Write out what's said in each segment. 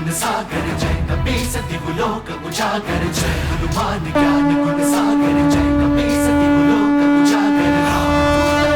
गुण सागर जय कपीस दिवलोक उजागर जय हनुमान ज्ञान गुण सागर जय कपीस दिवलोक उजागर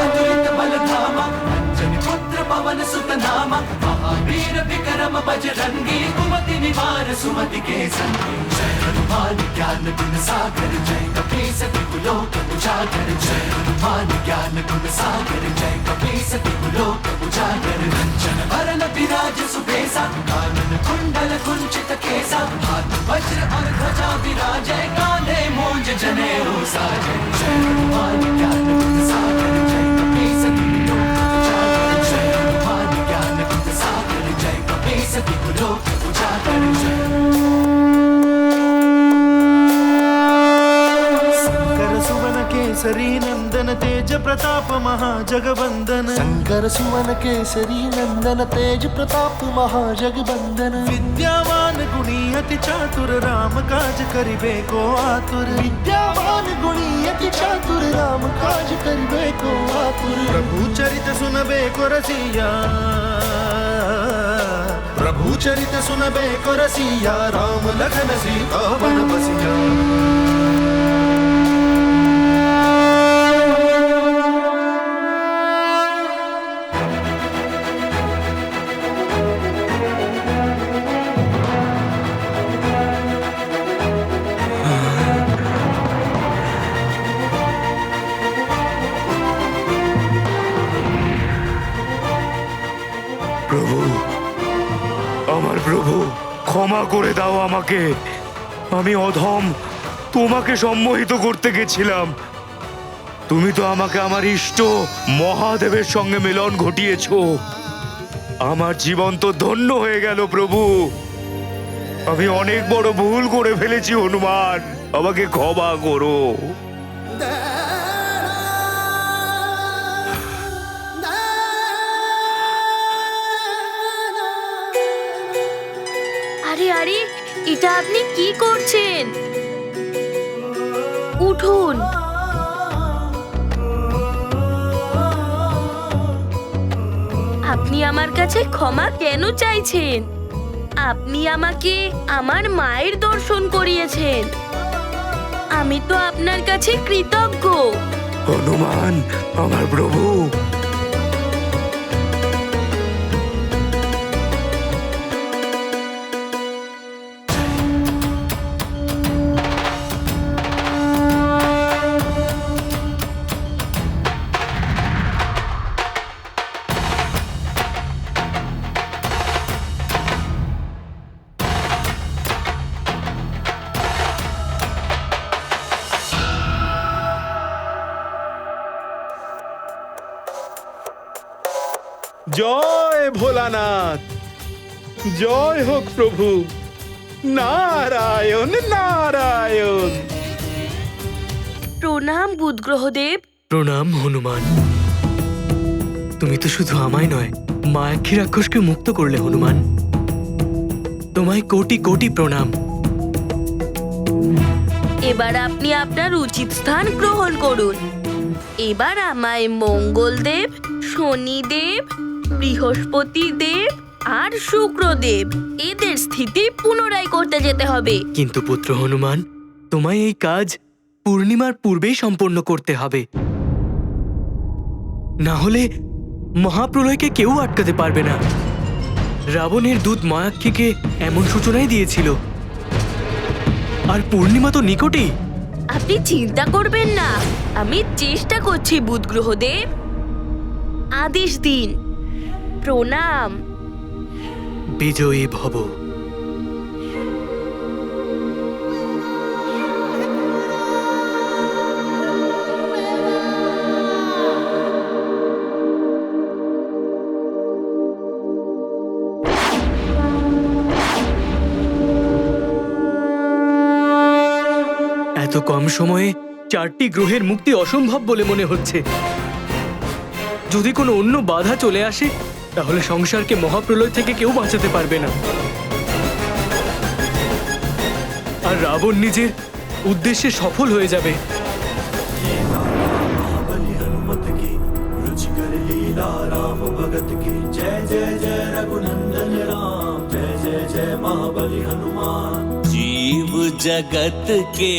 अतुलित बल धामा अंजनी पुत्र पवन सुत नामा महावीर विक्रम बजरंगी कुमति निवार सुमति के संगी जय हनुमान ज्ञान गुण सागर जय कपीस दिवलोक उजागर जय हनुमान ज्ञान गुण सागर जय कपीस दिवलोक उजागर कंचन वरन विराज सुबेसा कानन कुंडल कुंचित केसा हाथ वज्र और ध्वजा विराजै कांधे मूंज जनेऊ साजै जय हनुमान ज्ञान गुण सागर जय कपीस दिवलोक उजागर जय हनुमान ज्ञान गुण सागर जय कपीस दिवलोक उजागर जय केसरी नंदन तेज प्रताप महाजगवंदन शंकर सुवन केसरी नंदन तेज प्रताप महाजगवंदन विद्यावान गुणी अति चातुर राम काज करिबे को आतुर विद्यावान गुणी अति चातुर राम काज करिबे को आतुर प्रभु चरित सुनबे को रसिया प्रभु चरित सुनबे को रसिया राम लखन सीता वन बसिया প্রভু, আমার প্রভু, ক্ষমা করে দাও আমাকে। আমি অধম, তোমাকে সম্মোহিত করতে গেছিলাম। তুমি তো আমাকে আমার ইষ্ট মহাদেবের সঙ্গে মিলন ঘটিয়েছো। আমার জীবন তো ধন্য হয়ে গেল প্রভু। আমি অনেক বড় ভুল করে ফেলেছি হনুমান, আমাকে ক্ষমা করো। আরে আরে, এটা আপনি কি করছেন? উঠুন। আপনি আমার কাছে ক্ষমা কেন চাইছেন? আপনি আমাকে আমার মায়ের দর্শন করিয়েছেন। আমি তো আপনার কাছে কৃতজ্ঞ। হনুমান, আমার প্রভু। জয় ভোলানাথ, জয় হোক প্রভু। নারায়ণ নারায়ণ। প্রণাম বুধগ্রহদেব। প্রণাম হনুমান। তুমি তো শুধু আমায় নয়, মায়াক্ষী রাক্ষসকে মুক্ত করলে হনুমান। তোমায় কোটি কোটি প্রণাম। এবার আপনি আপনার উচিত স্থান গ্রহণ করুন। এবার আমায় মঙ্গলদেব, শনিদেব, বৃহস্পতি দেব আর শুক্রদেব এদের স্থিতি পুনরায় করতে যেতে হবে। কিন্তু পুত্র হনুমান, তোমায় এই কাজ পূর্ণিমার পূর্বেই সম্পন্ন করতে হবে, না হলে মহাপ্রলয়কে কেউ আটকাতে পারবে না। রাবণের দূত মায়াক্ষীকে এমন সূচনাই দিয়েছিল, আর পূর্ণিমা তো নিকটেই। আপনি চিন্তা করবেন না, আমি চেষ্টা করছি বুধগ্রহদেব। আদেশ দিন। প্রণাম। বিজয়ী ভব। এত কম সময়ে 4টি গ্রহের মুক্তি অসম্ভব বলে মনে হচ্ছে। যদি কোনো অন্য বাধা চলে আসে, তাহলে সংসারকে মহাপ্রলয় থেকে কেউ বাঁচাতে পারবে না। আর রাবণ নিজের উদ্দেশ্যে সফল হয়ে যাবে। जय जय जय रघुनंदन राम, जय जय जय महाबली हनुमान। जीव जगत के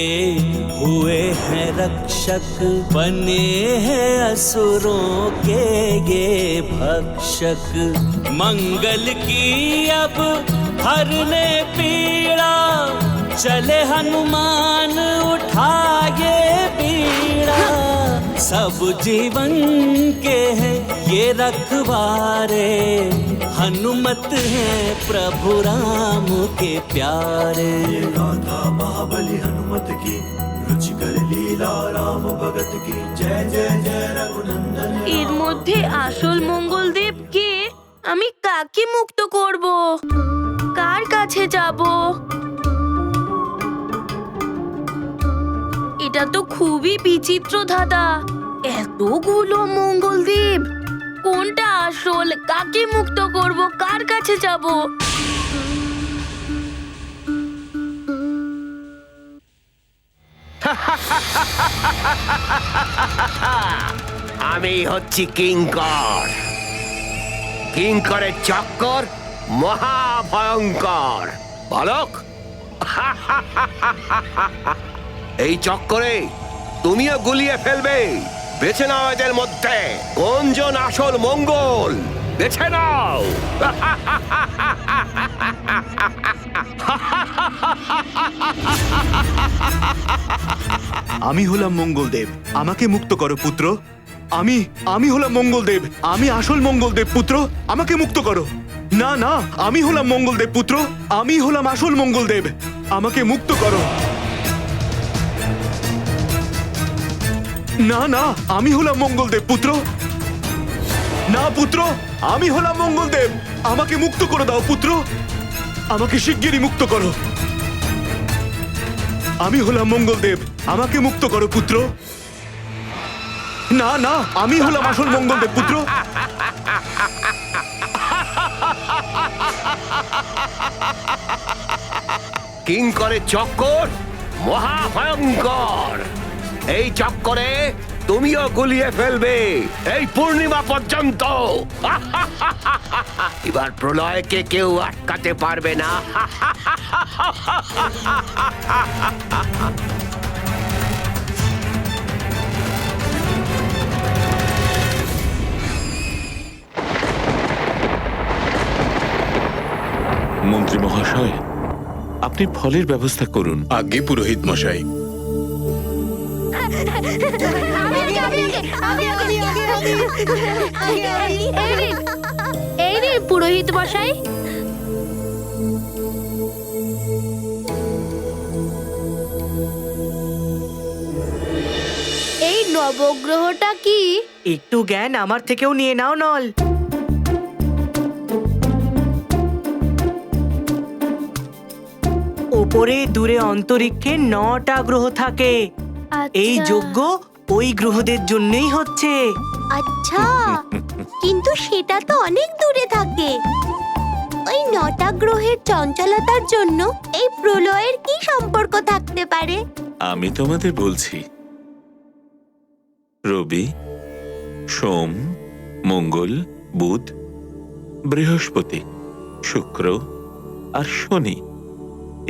हुए हैं रक्षक, बने हैं असुरों के ये भक्षक। मंगल की अब हरने पीड़ा, चले हनुमान उठाए बीड़ा। सब जीवन के हैं ये रखवारे, हनुमत है प्रभु राम के प्यारे। गाथा महाबली हनुमत की, रुचिकर लीला राम भगत की। जय जय जय रघुनंदन। এর মধ্যে আসল মঙ্গলদেব কে? আমি কাকে মুক্ত করব? কার কাছে যাব? এটা তো খুবই বিচিত্র ধাঁধা। এতগুলো মঙ্গলদেব, কোনটা আসল? কাকে মুক্ত করব? কার কাছে যাব? আমি হচ্ছি কিঙ্কর। কিঙ্করের চক্কর মহাভয়ঙ্কর। বালক, এই চক্করে তুমিও গুলিয়ে ফেলবে। বেছে নাও এদের মধ্যে কোনজন আসল মঙ্গল, বেছে নাও। আমি হলাম মঙ্গলদেব, আমাকে মুক্ত করো পুত্র। আমি হলাম মঙ্গলদেব, আমি আসল মঙ্গলদেব পুত্র, আমাকে মুক্ত করো। না না, আমি হলাম মঙ্গলদেব পুত্র, আমি হলাম আসল মঙ্গলদেব, আমাকে মুক্ত করো। না না, আমি হলাম মঙ্গলদেব পুত্র। না পুত্র, আমি হলাম মঙ্গলদেব, আমাকে মুক্ত করে দাও পুত্র, আমাকে শিগগিরই মুক্ত করো। আমি হলাম মঙ্গলদেব, আমাকে মুক্ত করো পুত্র। না না, আমি হলাম আসল মঙ্গলদেব পুত্র। কিঙ্করের চক্কর মহাভয়ঙ্কর। এই চক্করে তুমিও গুলিয়ে ফেলবে এই পূর্ণিমা পর্যন্ত। এবার প্রলয়কে কেউ আটকাতে পারবে না। মন্ত্রী মহাশয়, আপনি ফলের ব্যবস্থা করুন। আগে পুরোহিত মশাই। এই রে পুরোহিত মশাই। এই নবগ্রহটা কি? একটু জ্ঞান আমার থেকেও নিয়ে নাও নল। ওপরে দূরে অন্তরিক্ষে 9টা গ্রহ থাকে। এই যজ্ঞ ওই গ্রহদের জন্যই হচ্ছে। আচ্ছা, কিন্তু সেটা তো অনেক দূরে থাকে। ওই 9টা গ্রহের চঞ্চলতার জন্য এই প্রলয়ের কি সম্পর্ক থাকতে পারে? আমি তোমাদের বলছি, রবি, সোম, মঙ্গল, বুধ, বৃহস্পতি, শুক্র আর শনি,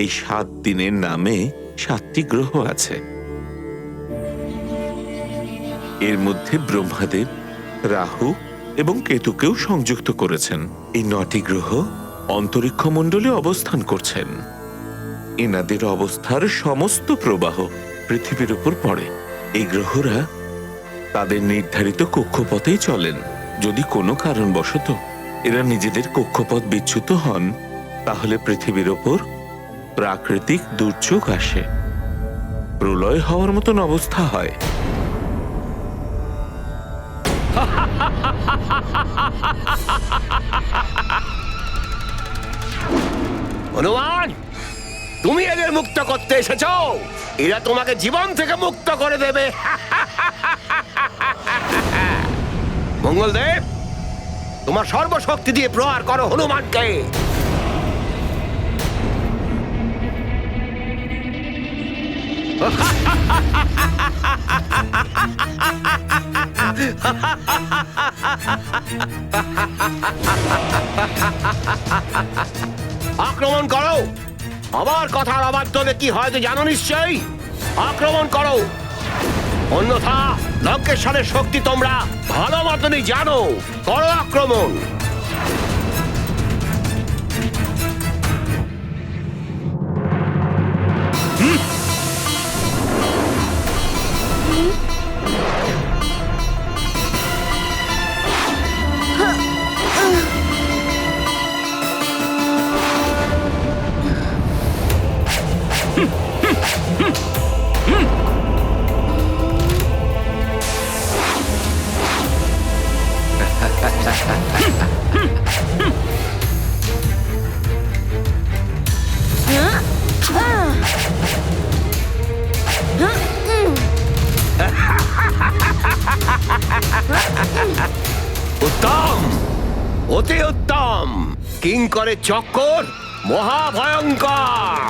এই 7 দিনের নামে 7টি গ্রহ আছে। এর মধ্যে ব্রহ্মাদেব রাহু এবং কেতুকেও সংযুক্ত করেছেন। এই 9টি গ্রহ অন্তরিক্ষ মণ্ডলে অবস্থান করছেন। এনাদের অবস্থার সমস্ত প্রবাহ পৃথিবীর উপর পড়ে। এই গ্রহরা তাদের নির্ধারিত কক্ষপথেই চলেন। যদি কোনো কারণবশত এরা নিজেদের কক্ষপথ বিচ্যুত হন, তাহলে পৃথিবীর ওপর প্রাকৃতিক দুর্যোগ আসে, প্রলয় হওয়ার মতন অবস্থা হয়। হনুমান, তুমি এদের মুক্ত করতে এসেছো? এরা তোমাকে জীবন থেকে মুক্ত করে দেবে। মঙ্গলদেব, তোমার সর্বশক্তি দিয়ে প্রহার করো হনুমানকে। আক্রমণ করো। আমার কথার অবাধ্য হলে কি হয়তো জানো নিশ্চয়ই। আক্রমণ করো, অন্যথা লঙ্কেশ্বরের শক্তি তোমরা ভালো মতনই জানো। করো আক্রমণ। উত্তম, অতি উত্তম। কিঙ্করের চক্কর মহাভয়ঙ্কর।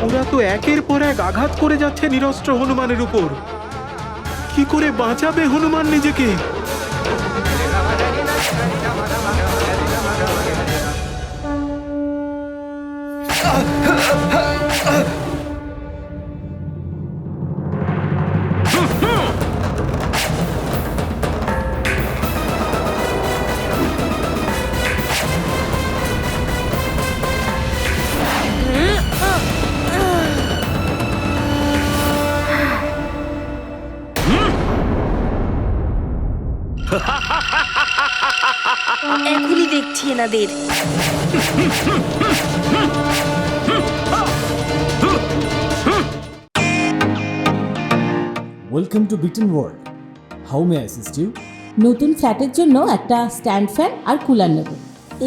ওরা তো একের পর এক আঘাত করে যাচ্ছে নিরস্ত্র হনুমানের উপর। কি করে বাঁচাবে হনুমান নিজেকে? এখনই দেখছি এনাদের। Welcome to Biten world. How may I assist you? নতুন ফ্ল্যাটের জন্য একটা স্ট্যান্ড ফ্যান আর কুলার নেব।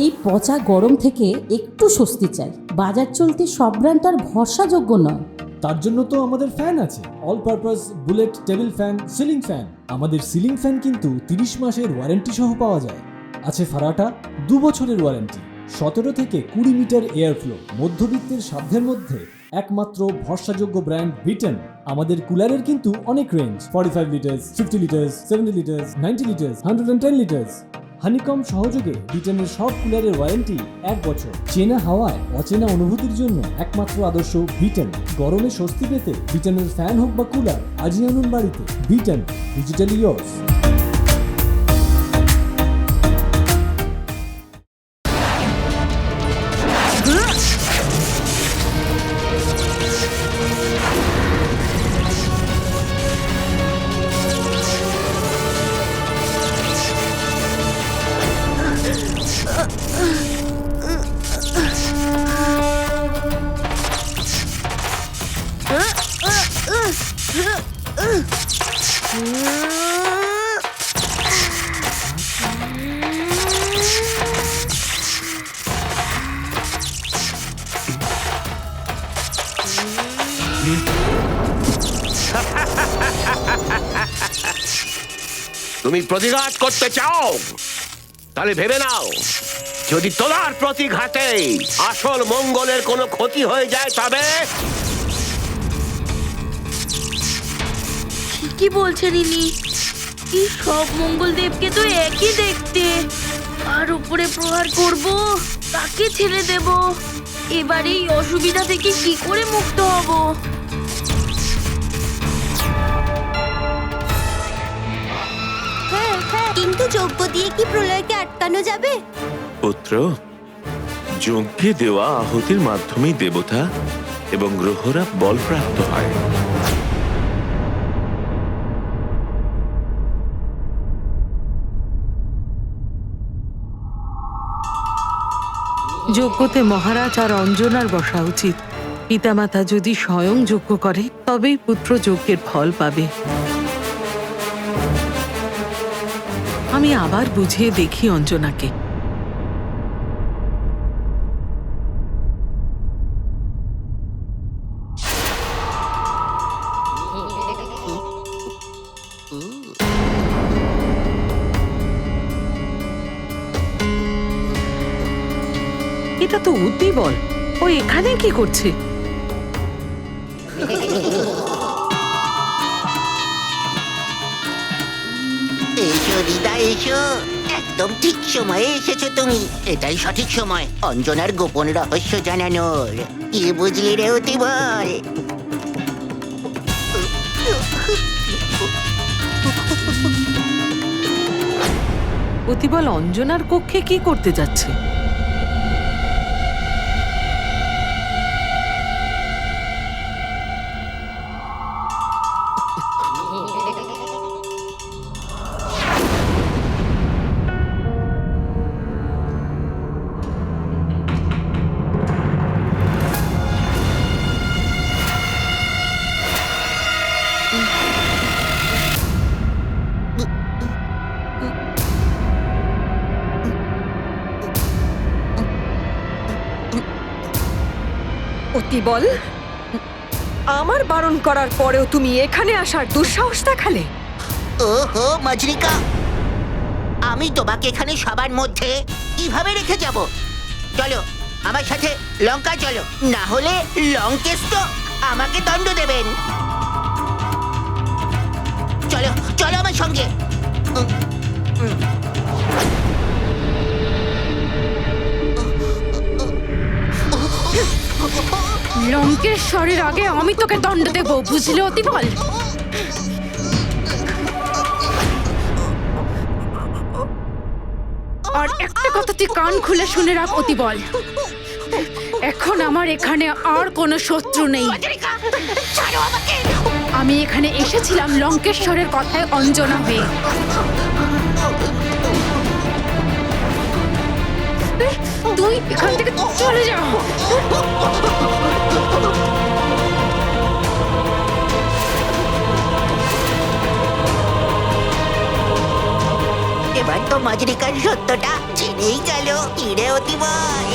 এই পচা গরম থেকে একটু স্বস্তি চাই। বাজার চলতে সব ব্র্যান্ড আর ভরসাযোগ্য নয়। তার জন্য তো আমাদের ফ্যান আছে, all purpose bullet table fan, ceiling fan. আমাদের সিলিং ফ্যান কিন্তু 30 মাসের ওয়ারেন্টি সহ পাওয়া যায়। আছে ফারাটা 2 বছরের ওয়ারেন্টি, 17 থেকে 20 মিটার এয়ার ফ্লো। মধ্যবিত্তের সাধ্যের মধ্যে একমাত্র ভরসাযোগ্য ব্র্যান্ড বিটেন। আমাদের কুলারের কিন্তু অনেক range, 45 litres, 50 litres, 70 litres, 90 litres, 110 litres. Honeycomb সহযোগে বিটেনের সব কুলারের ওয়ারেন্টি 1 বছর। চেনা হাওয়ায় অচেনা অনুভূতির জন্য একমাত্র আদর্শ বিটেন। গরমে স্বস্তি পেতে বিটেনের ফ্যান হোক বা কুলার, আজই আনুন বাড়িতে। Beaten, digitally yours. তুমি প্রতিঘাত করতে চাও? তাহলে ভেবে নাও, যদি তোমার প্রতিঘাতে আসল মঙ্গলের কোনো ক্ষতি হয়ে যায় তবে? কি বলছেন ইনি? এই সব মঙ্গল দেবকে তো একই দেখতে। আর উপরে প্রহার করব, তাকে ছেড়ে দেব। এবার এই অসুবিধা থেকে কি করে মুক্ত হব? কিন্তু যজ্ঞ দিয়ে কি প্রলয়কে আটকানো যাবে? পুত্র, যজ্ঞে দেওয়া আহুতির মাধ্যমেই দেবতা এবং গ্রহরা বলপ্রাপ্ত হয়। যজ্ঞতে মহারাজ আর অঞ্জনার বসা উচিত। পিতামাতা যদি স্বয়ং যজ্ঞ করে তবেই পুত্র যজ্ঞের ফল পাবে। আমি আবার বুঝিয়ে দেখি অঞ্জনাকে। এটা তো উদ্দীবল। ও এখানে কি করছে? এসো দিদা এসো, একদম ঠিক সময়ে এসেছো তুমি। এটাই সঠিক সময় অঞ্জনার গোপন রহস্য জানানোর। কি বুঝলি রে অতিবল? অতিবল অঞ্জনার কক্ষে কি করতে যাচ্ছে? অতিবল, আমার বারণ করার পরেও তুমি এখানে আসার দুঃসাহস দেখালে। ওহো মজরিকা, আমি তোমাকে এখানে সবার মধ্যে কিভাবে রেখে যাব? চলো আমার সাথে লঙ্কা চলো, না হলে লঙ্কেশ তো আমাকে দণ্ড দেবেন। চলো চলো আমার সঙ্গে। লঙ্কেশ্বরের আগে আমি তোকে দণ্ড দেব, বুঝলে অতিবল? আর একটা কথা তুই কান খুলে শুনে রাখ অতিবল, এখন আমার এখানে আর কোনো শত্রু নেই। আমি এখানে এসেছিলাম লঙ্কেশ্বরের কথায় অঞ্জনা হয়ে। তুই এখান থেকে চলে যা। এবার তো মজরিকার সত্যটা জেনেই গেল। ইরে অতিবল,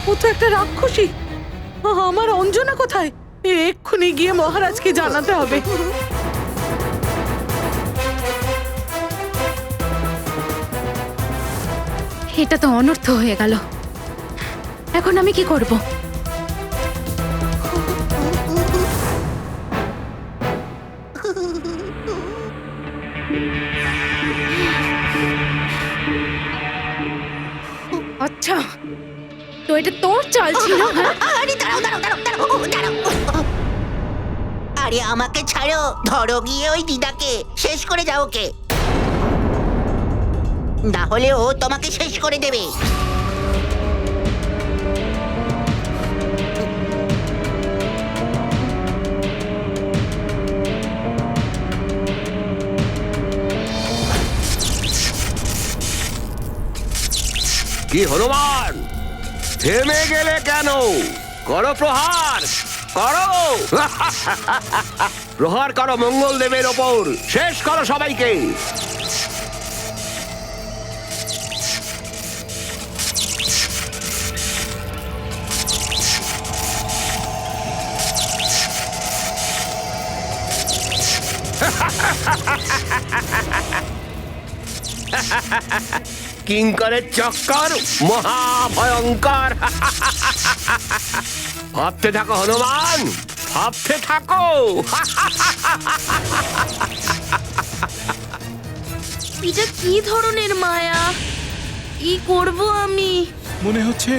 ও তো একটা রাক্ষসী। আমার অঞ্জনা কোথায়? এক্ষুনি গিয়ে মহারাজকে জানাতে হবে। এটা তো অনর্থ হয়ে গেল। এখন আমি কি করব? আচ্ছা, তো এটা তোর চাল ছিল? আরে দাঁড়াও দাঁড়াও দাঁড়াও দাঁড়াও দাঁড়াও। আরে আমাকে ছাড়ো, ধরো গিয়ে ওই দিদাকে, শেষ করে যাও ওকে, না হলে ও তোমাকে শেষ করে দেবে। কি হনুমান, থেমে গেলে কেন? করো প্রহার, করো। প্রহার করো মঙ্গল দেবের ওপর, শেষ করো সবাইকে। কিঙ্করের চক্কর মহাভয়ঙ্কর। ভাবতে থাকো হনুমান, ভাবতে থাকো। এটা কি ধরনের মায়া? কি করব আমি? মনে হচ্ছে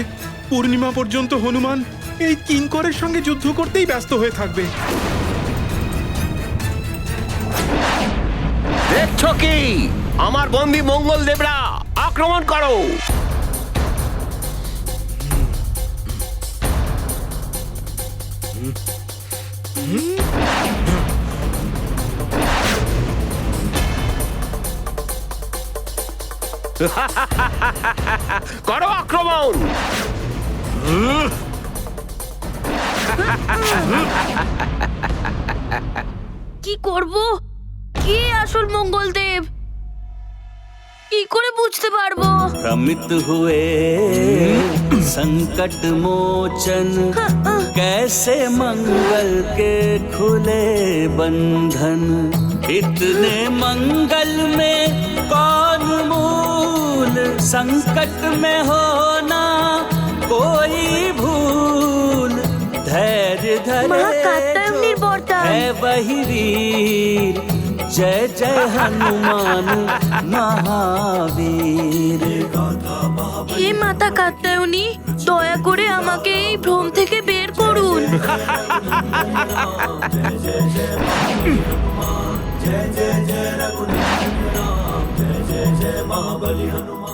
পূর্ণিমা পর্যন্ত হনুমান এই কিঙ্করের সঙ্গে যুদ্ধ করতেই ব্যস্ত হয়ে থাকবে। দেখছো কি? আমার বন্দী মঙ্গল দেবরা আক্রমণ করো। করো আক্রমণ। কি করব? কে আসল মঙ্গলদেব? কি করে বুঝতে পারবো? भ्रमित हुए संकट मोचन, कैसे मंगल के खुले बंधन। इतने मंगल में कौन मूल, संकट में होना कोई भूल धैर्य মা धरे কাত্যায়নীর বরদান। है वही वीर जय जय हनुमान महावीर। হে মাতা কাত্যায়নী, দয়া করে আমাকে এই ভ্রম থেকে বের করুন। जय जय जय रघुनाथ जय जय जय महाबली हनुमान।